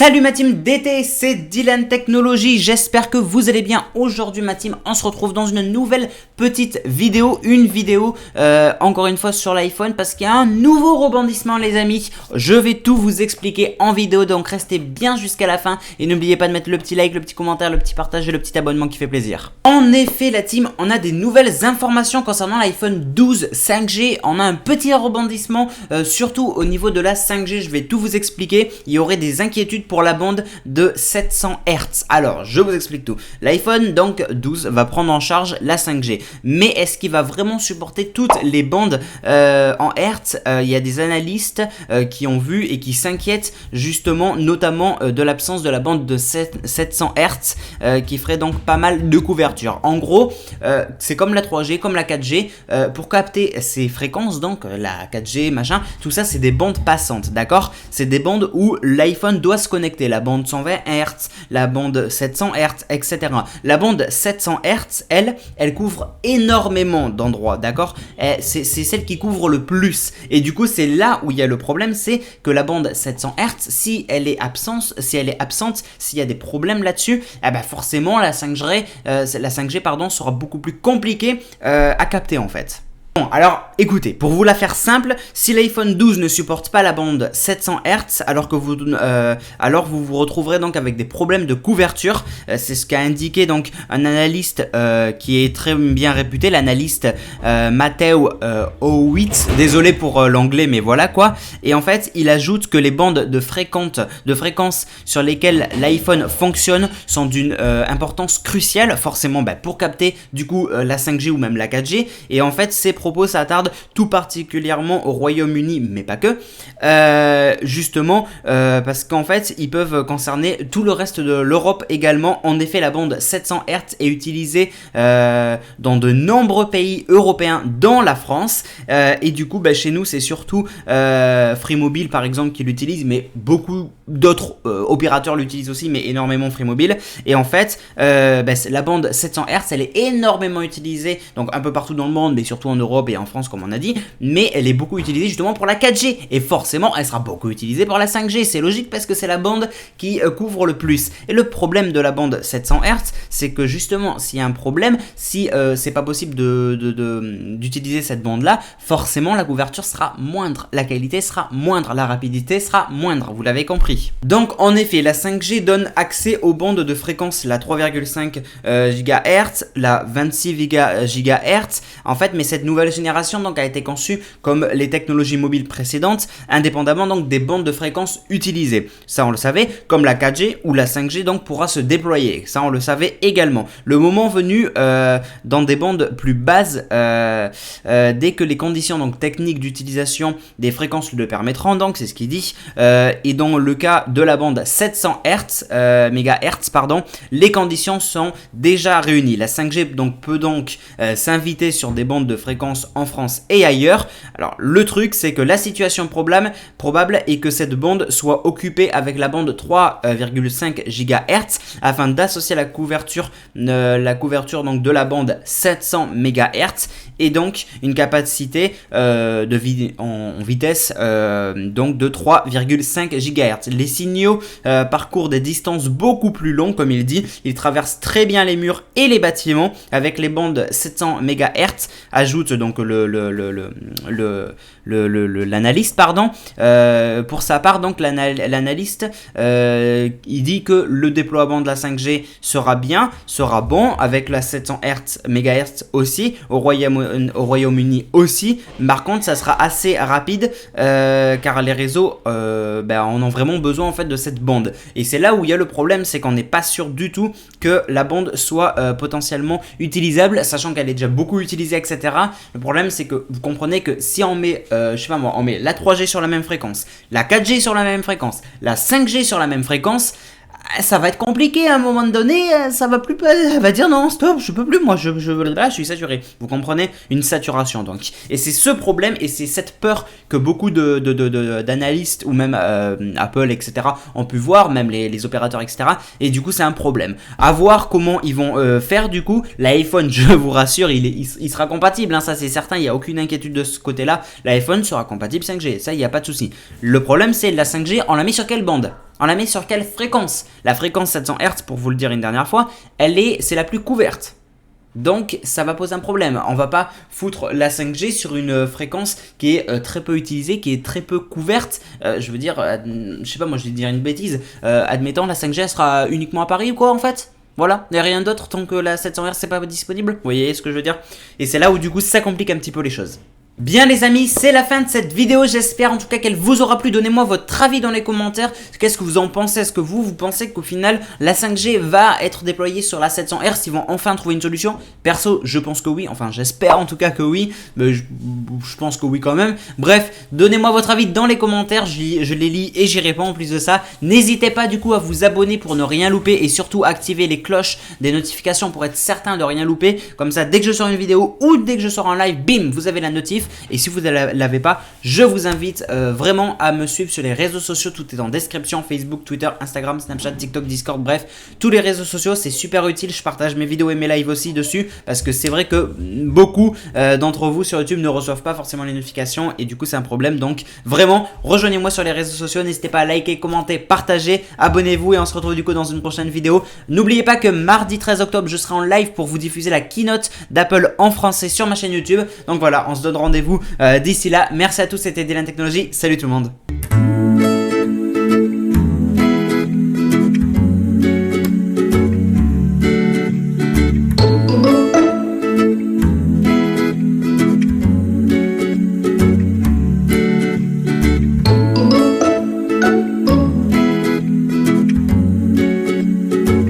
Salut ma team d'été, c'est Dylan Technologies, j'espère que vous allez bien. Aujourd'hui ma team, on se retrouve dans une nouvelle petite vidéo, encore une fois sur l'iPhone parce qu'il y a un nouveau rebondissement les amis. Je vais tout vous expliquer en vidéo, donc restez bien jusqu'à la fin et n'oubliez pas de mettre le petit like, le petit commentaire, le petit partage et le petit abonnement qui fait plaisir. En effet la team, on a des nouvelles informations concernant l'iPhone 12 5G, on a un petit rebondissement surtout au niveau de la 5G, je vais tout vous expliquer. Il y aurait des inquiétudes pour la bande de 700 Hz. Alors, je vous explique tout. L'iPhone donc 12 va prendre en charge la 5G. Mais est-ce qu'il va vraiment supporter toutes les bandes en Hz? Il y a des analystes qui ont vu et qui s'inquiètent justement, notamment de l'absence de la bande de 700 Hz qui ferait donc pas mal de couverture. En gros, c'est comme la 3G, comme la 4G. Pour capter ces fréquences, donc la 4G, machin, tout ça, c'est des bandes passantes, d'accord? C'est des bandes où l'iPhone doit se connecter, la bande 120 Hz, la bande 700 Hz, etc. La bande 700 Hz, elle couvre énormément d'endroits, d'accord? C'est celle qui couvre le plus. Et du coup, c'est là où il y a le problème, c'est que la bande 700 Hz, si elle est absente, s'il y a des problèmes là-dessus, eh ben forcément la 5G, pardon, sera beaucoup plus compliquée à capter en fait. Bon, alors écoutez, pour vous la faire simple, si l'iPhone 12 ne supporte pas la bande 700 Hz, alors vous vous retrouverez donc avec des problèmes de couverture. C'est ce qu'a indiqué donc un analyste qui est très bien réputé, l'analyste Matteo Howitz. Désolé pour l'anglais, mais voilà quoi. Et en fait, il ajoute que les bandes de fréquences sur lesquelles l'iPhone fonctionne sont d'une importance cruciale, forcément pour capter du coup la 5G ou même la 4G. Et en fait, ces propos s'attardent tout particulièrement au Royaume-Uni, mais pas que, justement parce qu'en fait ils peuvent concerner tout le reste de l'Europe également. En effet, la bande 700 Hz est utilisée dans de nombreux pays européens, dans la France, et du coup chez nous c'est surtout Free Mobile par exemple qui l'utilise, mais beaucoup d'autres opérateurs l'utilisent aussi, mais énormément Free Mobile. Et en fait la bande 700 Hz elle est énormément utilisée donc un peu partout dans le monde, mais surtout en Europe et en France comme on a dit, mais elle est beaucoup utilisée justement pour la 4G et forcément elle sera beaucoup utilisée pour la 5G, c'est logique parce que c'est la bande qui couvre le plus. Et le problème de la bande 700 Hz, c'est que justement s'il y a un problème, si c'est pas possible d'utiliser cette bande là, forcément la couverture sera moindre, la qualité sera moindre, la rapidité sera moindre, vous l'avez compris. Donc en effet la 5G donne accès aux bandes de fréquence, la 3,5 GHz, la 26 GHz en fait, mais cette nouvelle génération donc a été conçue comme les technologies mobiles précédentes, indépendamment donc des bandes de fréquences utilisées. Ça on le savait, comme la 4G ou la 5G donc pourra se déployer. Ça on le savait également. Le moment venu, dans des bandes plus basses, dès que les conditions donc techniques d'utilisation des fréquences le permettront, donc c'est ce qu'il dit. Et dans le cas de la bande 700 MHz, pardon, les conditions sont déjà réunies. La 5G donc peut donc s'inviter sur des bandes de fréquences en France et ailleurs. Alors le truc c'est que la situation probable est que cette bande soit occupée avec la bande 3,5 GHz afin d'associer la couverture donc de la bande 700 MHz et donc une capacité en vitesse donc de 3,5 GHz. Les signaux parcourent des distances beaucoup plus longues comme il dit, ils traversent très bien les murs et les bâtiments avec les bandes 700 MHz, ajoute donc l'analyste pardon. Pour sa part donc l'analyste il dit que le déploiement de la 5G sera bon avec la 700 MHz aussi au Royaume-Uni aussi. Par contre ça sera assez rapide car les réseaux en ont vraiment besoin en fait de cette bande, et c'est là où il y a le problème, c'est qu'on n'est pas sûr du tout que la bande soit potentiellement utilisable, sachant qu'elle est déjà beaucoup utilisée, etc. Le problème c'est que vous comprenez que si on met on met la 3G sur la même fréquence, la 4G sur la même fréquence, la 5G sur la même fréquence, ça va être compliqué à un moment donné, ça va plus, elle va dire non stop, je peux plus, moi je suis saturé, vous comprenez, une saturation donc. Et c'est ce problème et c'est cette peur que beaucoup d'analystes ou même Apple etc ont pu voir, même les opérateurs etc, et du coup c'est un problème. À voir comment ils vont faire du coup. L'iPhone, je vous rassure, il sera compatible, hein, ça c'est certain, il n'y a aucune inquiétude de ce côté là, l'iPhone sera compatible 5G, ça il n'y a pas de souci. Le problème c'est la 5G, on la met sur quelle bande? On la met sur quelle fréquence? La fréquence 700 Hz, pour vous le dire une dernière fois, c'est la plus couverte. Donc ça va poser un problème. On va pas foutre la 5G sur une fréquence qui est très peu utilisée, qui est très peu couverte. Je veux dire, je sais pas, moi je vais dire une bêtise. Admettons la 5G elle sera uniquement à Paris ou quoi en fait? Voilà, il n'y a rien d'autre tant que la 700 Hz c'est pas disponible. Vous voyez ce que je veux dire? Et c'est là où du coup ça complique un petit peu les choses. Bien les amis, c'est la fin de cette vidéo, j'espère en tout cas qu'elle vous aura plu. Donnez-moi votre avis dans les commentaires, qu'est-ce que vous en pensez? Est-ce que vous pensez qu'au final la 5G va être déployée sur la 700 Hz? Ils vont enfin trouver une solution? Perso, je pense que oui, enfin j'espère en tout cas que oui, mais je pense que oui quand même. Bref, donnez-moi votre avis dans les commentaires, je les lis et j'y réponds. En plus de ça, n'hésitez pas du coup à vous abonner pour ne rien louper et surtout activer les cloches des notifications pour être certain de rien louper. Comme ça, dès que je sors une vidéo ou dès que je sors un live, bim, vous avez la notif. Et si vous ne l'avez pas, je vous invite vraiment à me suivre sur les réseaux sociaux. Tout est en description, Facebook, Twitter, Instagram, Snapchat, TikTok, Discord, bref, tous les réseaux sociaux, c'est super utile. Je partage mes vidéos et mes lives aussi dessus parce que c'est vrai que beaucoup d'entre vous sur YouTube ne reçoivent pas forcément les notifications et du coup c'est un problème. Donc vraiment, rejoignez-moi sur les réseaux sociaux. N'hésitez pas à liker, commenter, partager, abonnez-vous et on se retrouve du coup dans une prochaine vidéo. N'oubliez pas que mardi 13 octobre, je serai en live pour vous diffuser la keynote d'Apple en français sur ma chaîne YouTube. Donc voilà, on se donne rendez-vous d'ici là. Merci à tous, c'était Dylan Technologies. Salut tout le monde.